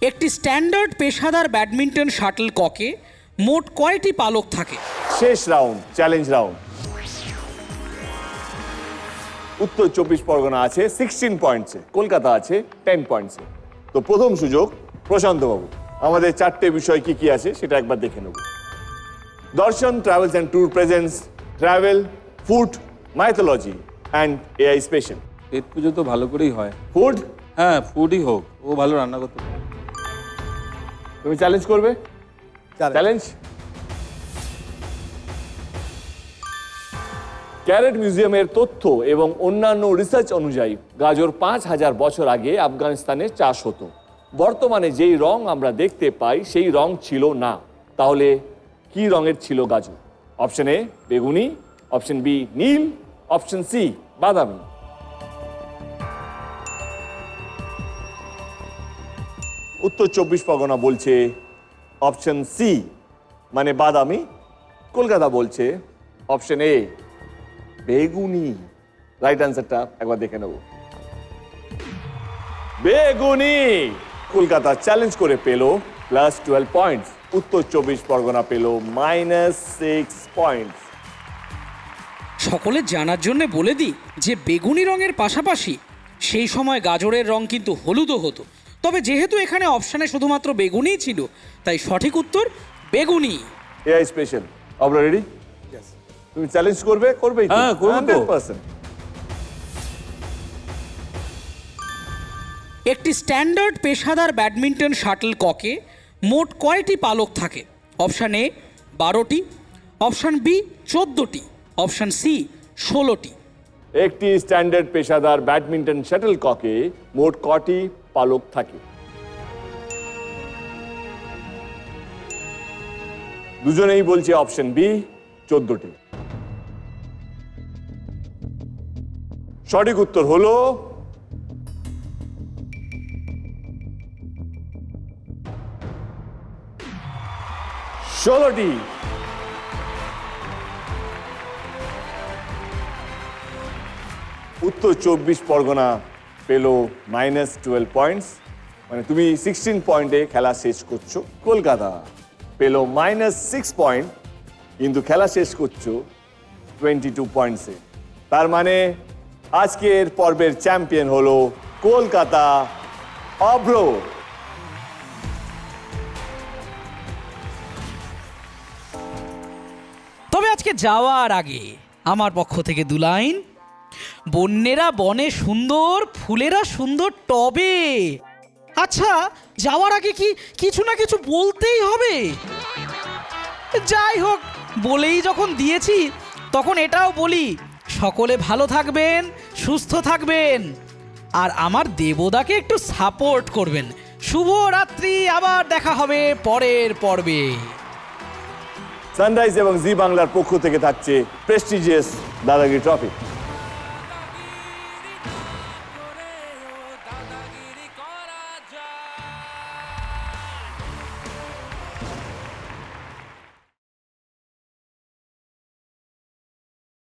একটি স্ট্যান্ডার্ড পেশাদার badminton shuttle ককে মোট কয়টি পালক থাকে? শেষ রাউন্ড, চ্যালেঞ্জ রাউন্ড। উত্তর 24 পরগনা আছে 16 পয়েন্টসে, কলকাতা আছে 10 পয়েন্টসে। তো প্রথম সুযোগ প্রশান্ত বাবু, আমাদের 4টে বিষয় কি কি আছে সেটা একবার দেখে নেব। Darshan travels and tour presents, travel, food, mythology and AI special. পেট পুজো তো ভালো করেই হয়। ফুড, হ্যাঁ, ফুডই হোক, ও ভালো রান্না করতে পারে। তুমি চ্যালেঞ্জ করবে? চ্যালেঞ্জ। ক্যারেট মিউজিয়ামের তথ্য এবং অন্যান্য রিসার্চ অনুযায়ী গাজর 5000 বছর আগে আফগানিস্তানে চাষ হতো। বর্তমানে যেই রং আমরা দেখতে পাই সেই রং ছিল না। তাহলে কি রঙের ছিল গাজর? অপশন এ বেগুনি, অপশন বি নীল, অপশন সি বাদামি। উত্তর 24 পরগনা বলছে অপশন সি মানে বাদামি। কলকাতা বলছে অপশন এ বেগুনি। রাইট অ্যান্সারটা একবার দেখে নেব। বেগুনি। কলকাতা চ্যালেঞ্জ করে পেল +12 পয়েন্টস। উত্তর 24 পরগনা পেল -6 পয়েন্টস। সকলের জানার জন্য বলে দিই যে বেগুনি রঙের পাশাপাশি সেই সময় গাজরের রং কিন্তু হলুদও হতো। তবে যেহেতু এখানে অপশানে শুধুমাত্র বেগুনিই ছিল, তাই সঠিক উত্তর বেগুনি। এআই স্পেশাল, আপনারা রেডি? তুমি চ্যালেঞ্জ করবে? করবেই তো? হ্যাঁ, করবো তো। 100%। একটি স্ট্যান্ডার্ড পেশাদার ব্যাডমিন্টন শাটল ককে মোট কয়টি পালক থাকে? অপশান এ 12টি, অপশান বি 14টি, অপশান সি 16টি। একটি স্ট্যান্ডার্ড পেশাদার ব্যাডমিন্টন শাটল ককে মোট কটি পালক থাকে? দুজনেই বলছে অপশন বি 14টি। সঠিক উত্তর হলো 16টি। উত্তর 24 পরগনা পেল -12 পয়েন্টস, মানে তুমি 16 পয়েন্টে খেলা শেষ করছো। কলকাতা পেল -6 পয়েন্ট, কিন্তু খেলা শেষ করছো 22 পয়েন্টসে। তার মানে আজকের পর্বের চ্যাম্পিয়ন হলো কলকাতা। অভ্র। তবে আজকে যাওয়ার আগে আমার পক্ষ থেকে 2 লাইন। বন্যেরা বনে সুন্দর, ফুলেরা সুন্দর টবে। আচ্ছা, যাওয়ার আগে কি কিছু না কিছু বলতেই হবে? যাই হোক, বলেই যখন দিয়েছি তখন এটাও বলি, সকলে ভালো থাকবেন, সুস্থ থাকবেন, আর আমার দেবদাকে একটু সাপোর্ট করবেন। শুভ রাত্রি, আবার দেখা হবে পরের পর্বে। সানরাইজ এবং জি বাংলার পক্ষ থেকে থাকছে প্রেস্টিজিয়াস দাদাগিরি ট্রফি।